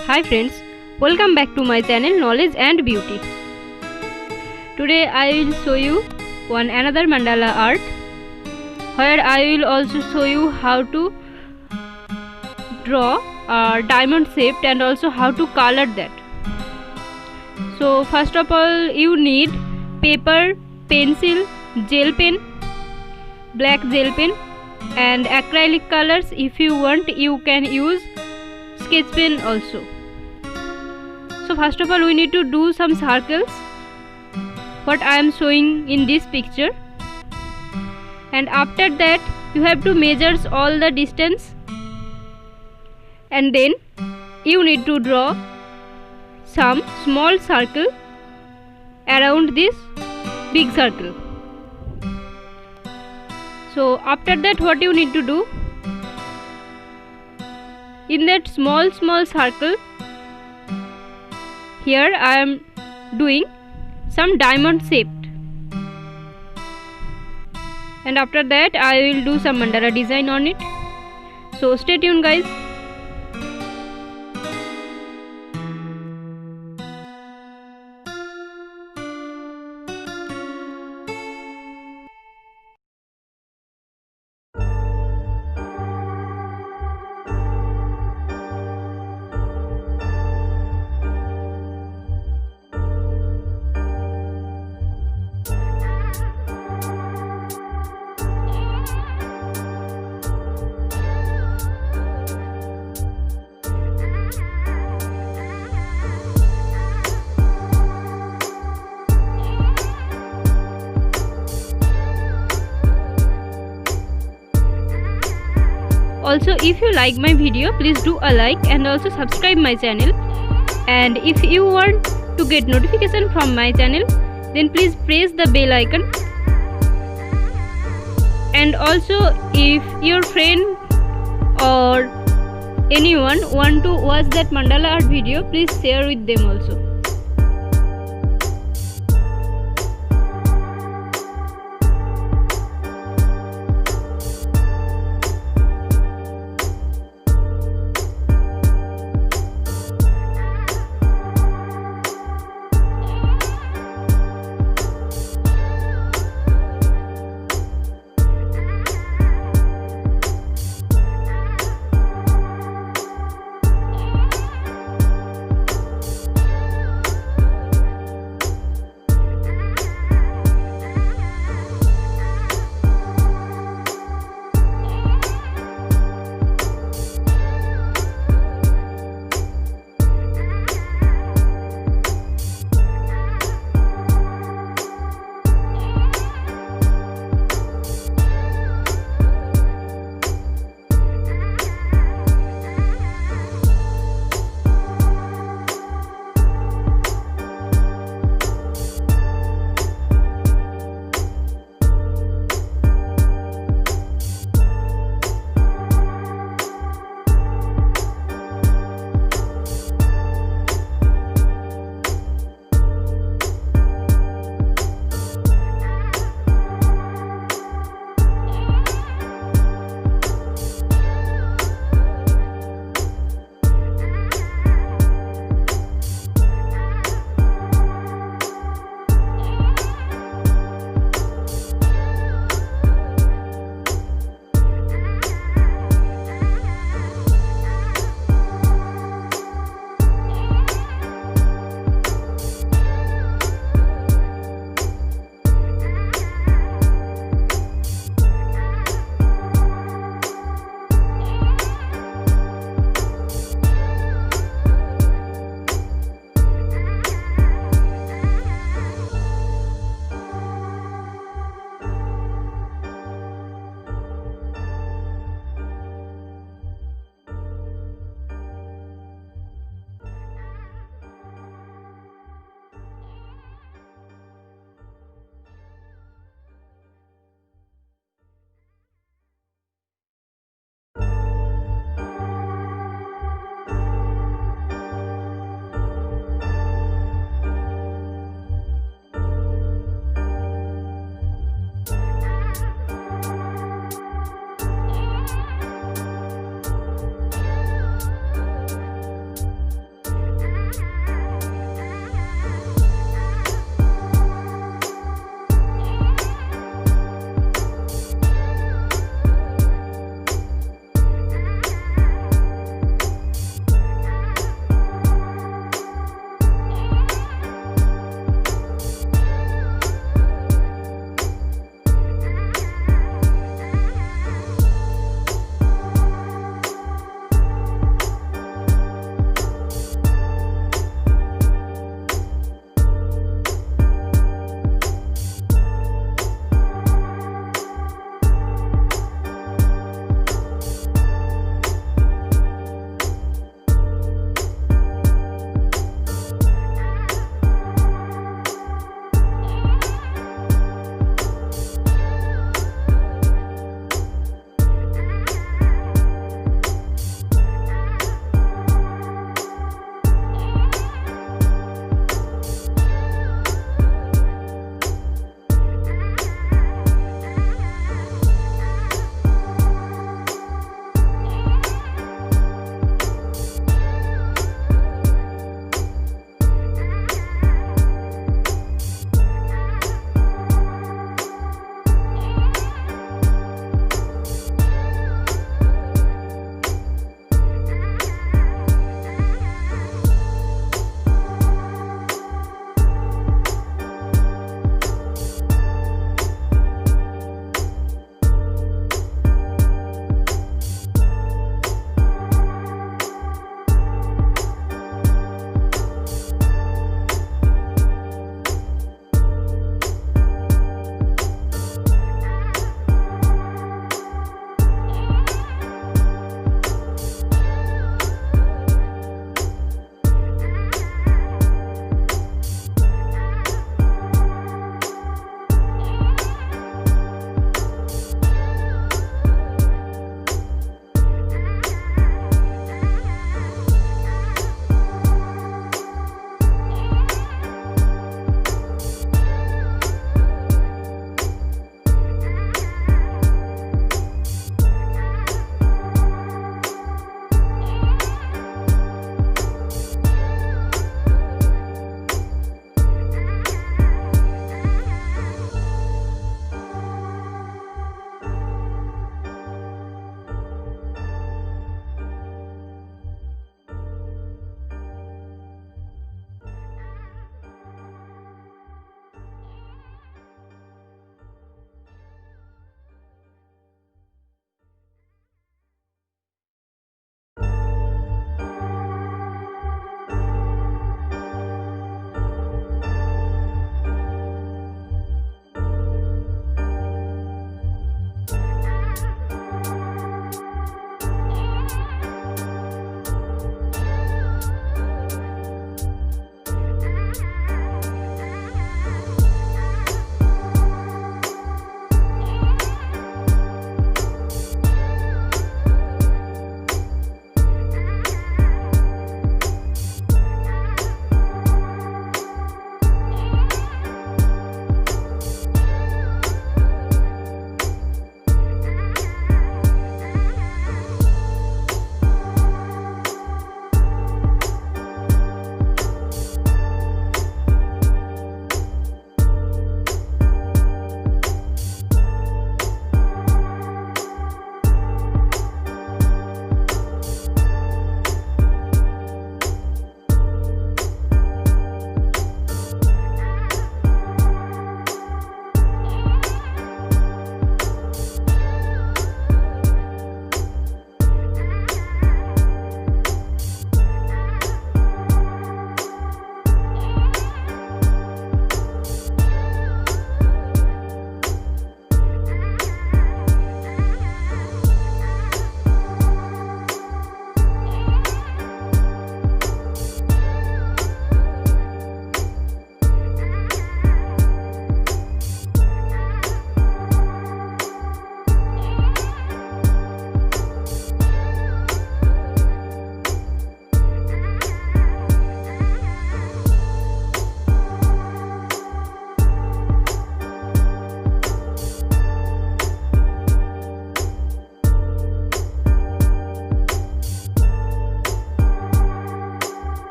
Hi friends, welcome back to my channel Knowledge and Beauty. Today I will show you another mandala art where I will also show you how to draw a diamond shape and also how to color that. So first of all you need paper, pencil, gel pen, black gel pen and acrylic colors. If you want you can use sketch pen also. So first of all we need to do some circles what I am showing in this picture, and after that you have to measure all the distance and then you need to draw some small circle around this big circle. So after that what you need to do, in that small circle here I am doing some diamond shape, and after that I will do some mandala design on it. So stay tuned guys. Also, if you like my video, please do a like and also subscribe my channel. And if you want to get notification from my channel, then please press the bell icon. And also, if your friend or anyone want to watch that mandala art video, please share with them also.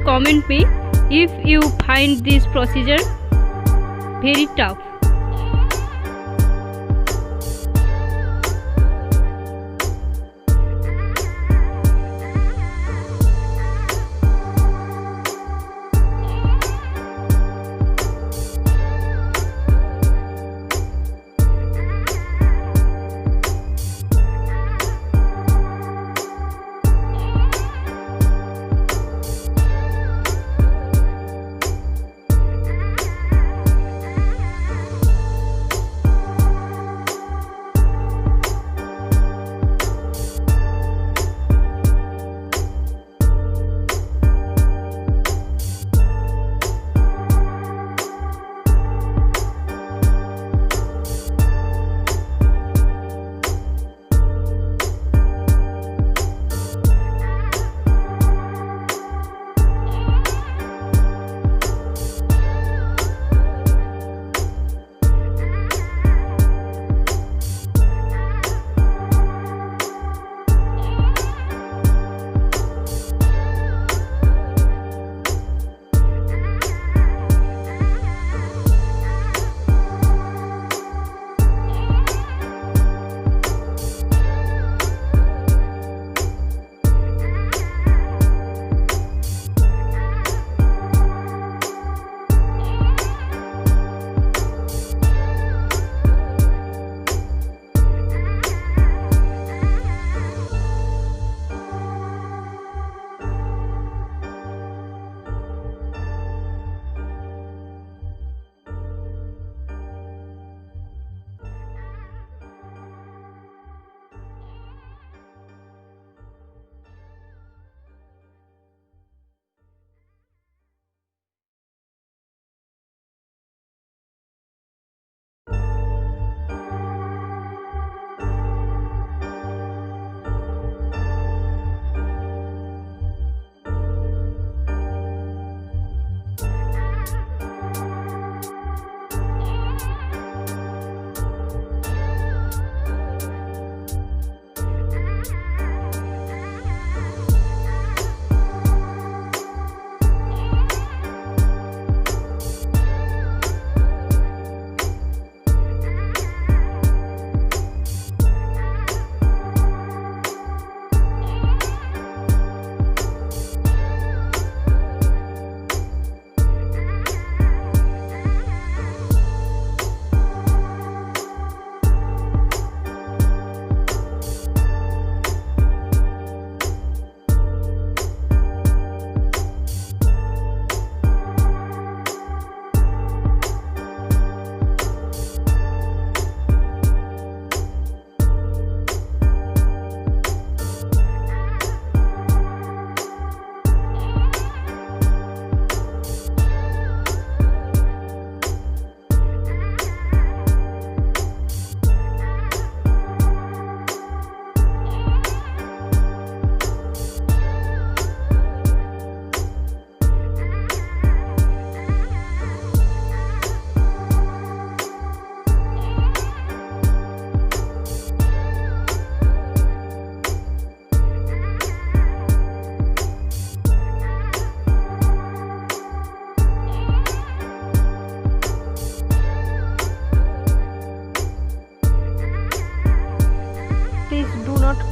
comment me if you find this procedure very tough.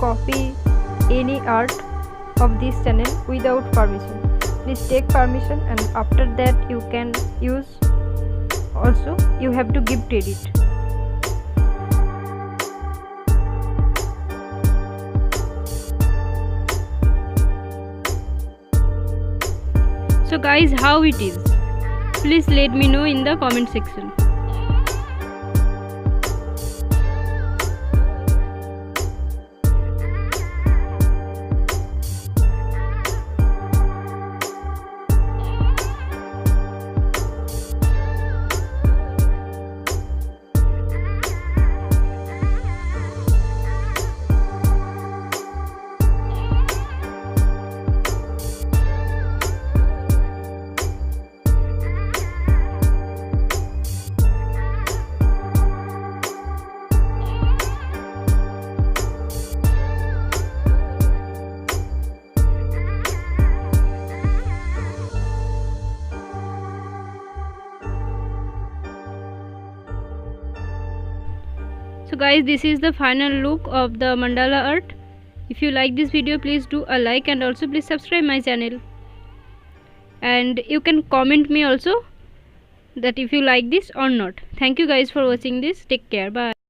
copy any art of this channel without permission. Please take permission, and after that you can use. Also, you have to give credit. So guys, how it is? Please let me know in the comment section. guys, this is the final look of the mandala art. If you like this video, please do a like and also please subscribe my channel. And you can comment me also that if you like this or not. Thank you guys for watching this. Take care. Bye.